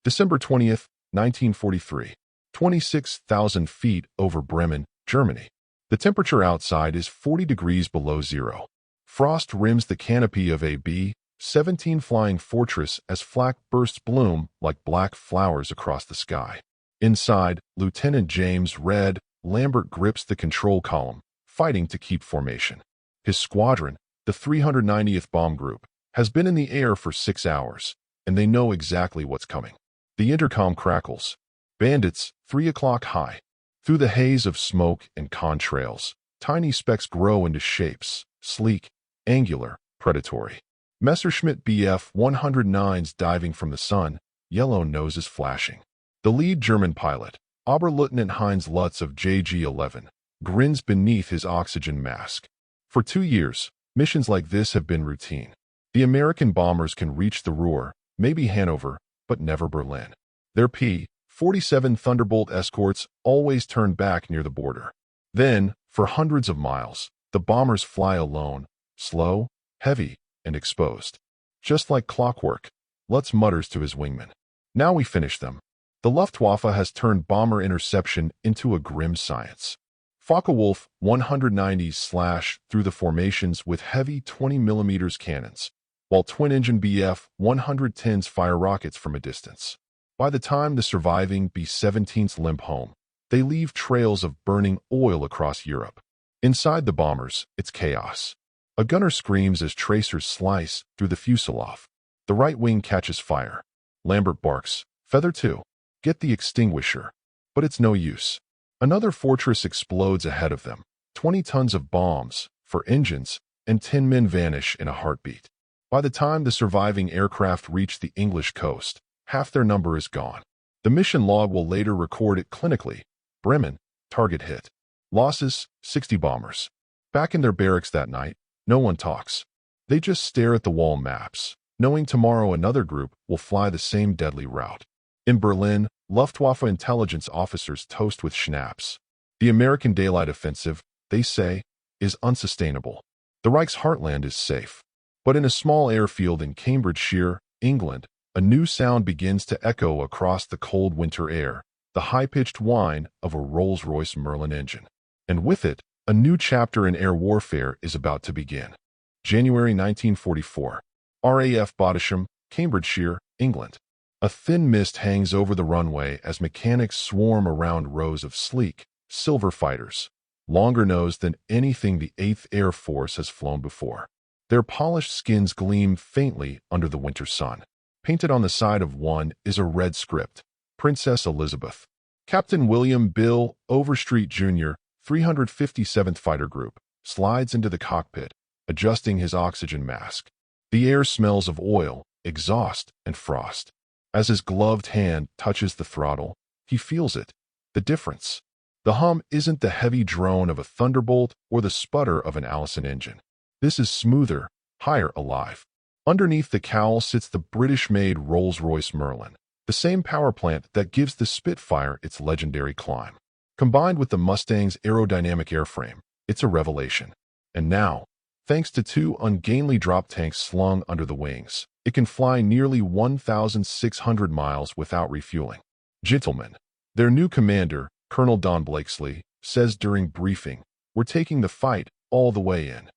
December 20th, 1943. 26,000 feet over Bremen, Germany. The temperature outside is 40 degrees below zero. Frost rims the canopy of a B-17 Flying Fortress as flak bursts bloom like black flowers across the sky. Inside, Lieutenant James "Red" Lambert grips the control column, fighting to keep formation. His squadron, the 390th Bomb Group, has been in the air for 6 hours, and they know exactly what's coming. The intercom crackles. Bandits, 3 o'clock high. Through the haze of smoke and contrails, tiny specks grow into shapes, sleek, angular, predatory. Messerschmitt Bf-109s diving from the sun, yellow noses flashing. The lead German pilot, Oberleutnant Heinz Lutz of JG-11, grins beneath his oxygen mask. For 2 years, missions like this have been routine. The American bombers can reach the Ruhr, maybe Hanover, but never Berlin. Their P-47 Thunderbolt escorts always turn back near the border. Then, for hundreds of miles, the bombers fly alone, slow, heavy, and exposed. Just like clockwork, Lutz mutters to his wingman. Now we finish them. The Luftwaffe has turned bomber interception into a grim science. Focke-Wulf 190s slash through the formations with heavy 20mm cannons, while twin-engine Bf-110s fire rockets from a distance. By the time the surviving B-17s limp home, they leave trails of burning oil across Europe. Inside the bombers, it's chaos. A gunner screams as tracers slice through the fuselage. The right wing catches fire. Lambert barks, "Feather 2. Get the extinguisher." But it's no use. Another fortress explodes ahead of them. 20 tons of bombs, for engines, and 10 men vanish in a heartbeat. By the time the surviving aircraft reach the English coast, half their number is gone. The mission log will later record it clinically. Bremen, target hit. Losses, 60 bombers. Back in their barracks that night, no one talks. They just stare at the wall maps, knowing tomorrow another group will fly the same deadly route. In Berlin, Luftwaffe intelligence officers toast with schnapps. The American daylight offensive, they say, is unsustainable. The Reich's heartland is safe. But in a small airfield in Cambridgeshire, England, a new sound begins to echo across the cold winter air, the high-pitched whine of a Rolls-Royce Merlin engine. And with it, a new chapter in air warfare is about to begin. January 1944. RAF Bottisham, Cambridgeshire, England. A thin mist hangs over the runway as mechanics swarm around rows of sleek, silver fighters, longer-nosed than anything the 8th Air Force has flown before. Their polished skins gleam faintly under the winter sun. Painted on the side of one is a red script, Princess Elizabeth. Captain William Bill Overstreet Jr., 357th Fighter Group, slides into the cockpit, adjusting his oxygen mask. The air smells of oil, exhaust, and frost. As his gloved hand touches the throttle, he feels it, the difference. The hum isn't the heavy drone of a Thunderbolt or the sputter of an Allison engine. This is smoother, higher alive. Underneath the cowl sits the British-made Rolls-Royce Merlin, the same power plant that gives the Spitfire its legendary climb. Combined with the Mustang's aerodynamic airframe, it's a revelation. And now, thanks to 2 ungainly drop tanks slung under the wings, it can fly nearly 1,600 miles without refueling. Gentlemen, their new commander, Colonel Don Blakesley, says during briefing, "We're taking the fight all the way in."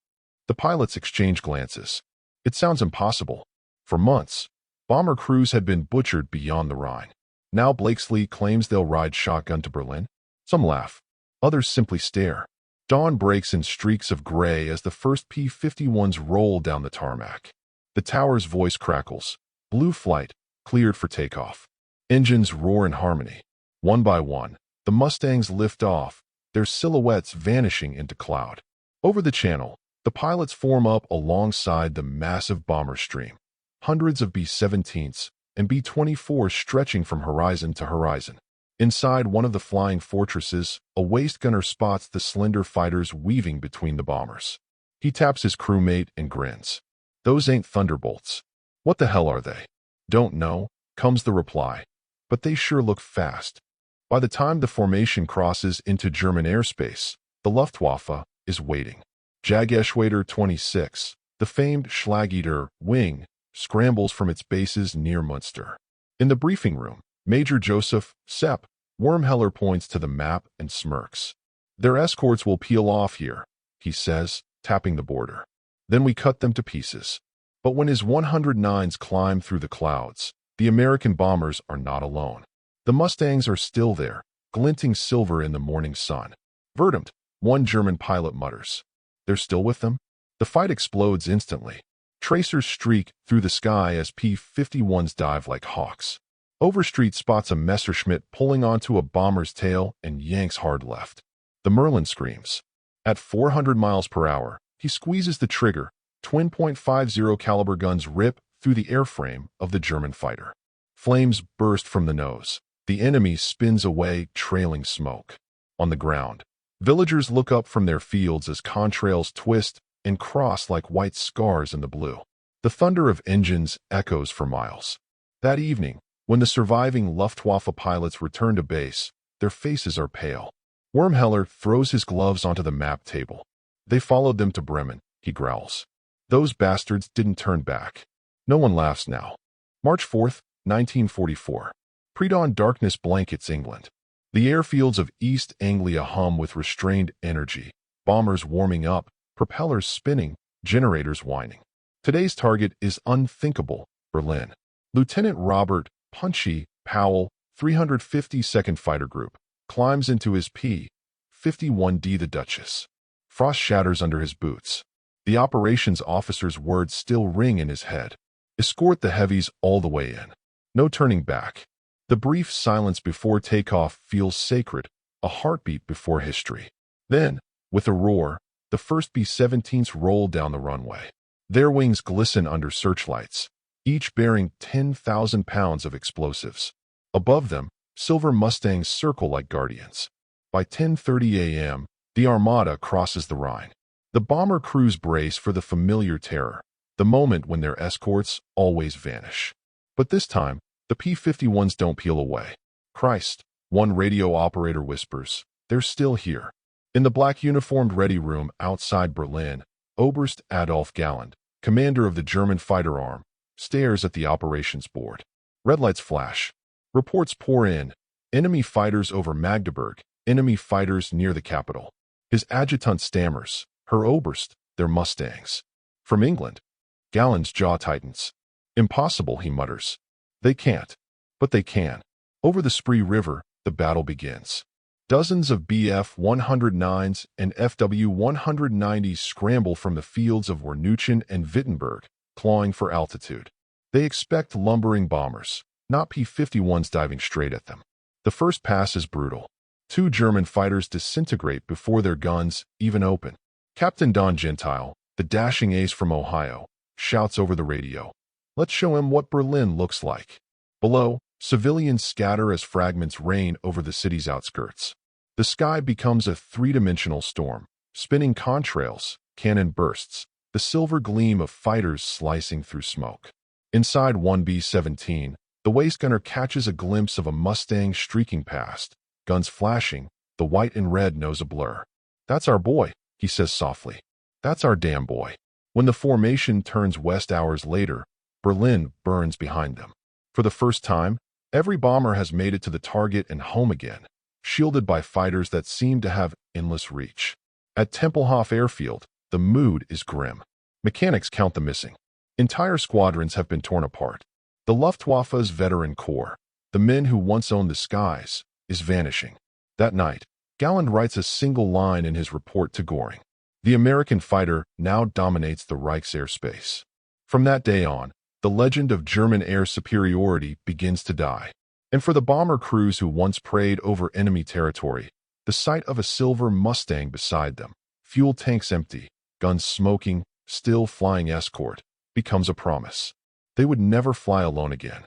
The pilots exchange glances. It sounds impossible. For months, bomber crews had been butchered beyond the Rhine. Now Blakesley claims they'll ride shotgun to Berlin. Some laugh. Others simply stare. Dawn breaks in streaks of gray as the first P-51s roll down the tarmac. The tower's voice crackles. Blue flight, cleared for takeoff. Engines roar in harmony. One by one, the Mustangs lift off, their silhouettes vanishing into cloud. Over the channel, the pilots form up alongside the massive bomber stream. Hundreds of B-17s and B-24s stretching from horizon to horizon. Inside one of the flying fortresses, a waist gunner spots the slender fighters weaving between the bombers. He taps his crewmate and grins. "Those ain't Thunderbolts." "What the hell are they?" "Don't know," comes the reply. "But they sure look fast." By the time the formation crosses into German airspace, the Luftwaffe is waiting. Jagdgeschwader 26, the famed Schlageter wing, scrambles from its bases near Münster. In the briefing room, Major Joseph Sepp Wormheller points to the map and smirks. Their escorts will peel off here, he says, tapping the border. Then we cut them to pieces. But when his 109s climb through the clouds, the American bombers are not alone. The Mustangs are still there, glinting silver in the morning sun. Verdammt, one German pilot mutters. They're still with them? The fight explodes instantly. Tracers streak through the sky as P-51s dive like hawks. Overstreet spots a Messerschmitt pulling onto a bomber's tail and yanks hard left. The Merlin screams. At 400 miles per hour, he squeezes the trigger. Twin .50 caliber guns rip through the airframe of the German fighter. Flames burst from the nose. The enemy spins away, trailing smoke. On the ground, villagers look up from their fields as contrails twist and cross like white scars in the blue. The thunder of engines echoes for miles. That evening, when the surviving Luftwaffe pilots return to base, their faces are pale. Wormheller throws his gloves onto the map table. They followed them to Bremen, he growls. Those bastards didn't turn back. No one laughs now. March 4th, 1944. Pre-dawn darkness blankets England. The airfields of East Anglia hum with restrained energy, bombers warming up, propellers spinning, generators whining. Today's target is unthinkable, Berlin. Lieutenant Robert Punchy Powell, 352nd Fighter Group, climbs into his P-51D the Duchess. Frost shatters under his boots. The operations officer's words still ring in his head. Escort the heavies all the way in. No turning back. The brief silence before takeoff feels sacred, a heartbeat before history. Then, with a roar, the first B-17s roll down the runway. Their wings glisten under searchlights, each bearing 10,000 pounds of explosives. Above them, silver Mustangs circle like guardians. By 10:30 a.m., the Armada crosses the Rhine. The bomber crews brace for the familiar terror, the moment when their escorts always vanish. But this time, the P-51s don't peel away. Christ, one radio operator whispers, they're still here. In the black uniformed ready room outside Berlin, Oberst Adolf Galland, commander of the German fighter arm, stares at the operations board. Red lights flash. Reports pour in. Enemy fighters over Magdeburg, enemy fighters near the capital. His adjutant stammers, Herr Oberst, they're Mustangs. From England. Galland's jaw tightens. Impossible, he mutters. They can't. But they can. Over the Spree River, the battle begins. Dozens of Bf-109s and Fw-190s scramble from the fields of Wernuchen and Wittenberg, clawing for altitude. They expect lumbering bombers, not P-51s diving straight at them. The first pass is brutal. 2 German fighters disintegrate before their guns even open. Captain Don Gentile, the dashing ace from Ohio, shouts over the radio. Let's show him what Berlin looks like. Below, civilians scatter as fragments rain over the city's outskirts. The sky becomes a three-dimensional storm, spinning contrails, cannon bursts, the silver gleam of fighters slicing through smoke. Inside 1B-17, the waist gunner catches a glimpse of a Mustang streaking past, guns flashing, the white and red nose a blur. That's our boy, he says softly. That's our damn boy. When the formation turns west hours later, Berlin burns behind them. For the first time, every bomber has made it to the target and home again, shielded by fighters that seem to have endless reach. At Tempelhof Airfield, the mood is grim. Mechanics count the missing. Entire squadrons have been torn apart. The Luftwaffe's veteran corps, the men who once owned the skies, is vanishing. That night, Galland writes a single line in his report to Göring. The American fighter now dominates the Reich's airspace. From that day on, the legend of German air superiority begins to die. And for the bomber crews who once preyed over enemy territory, the sight of a silver Mustang beside them, fuel tanks empty, guns smoking, still flying escort, becomes a promise. They would never fly alone again.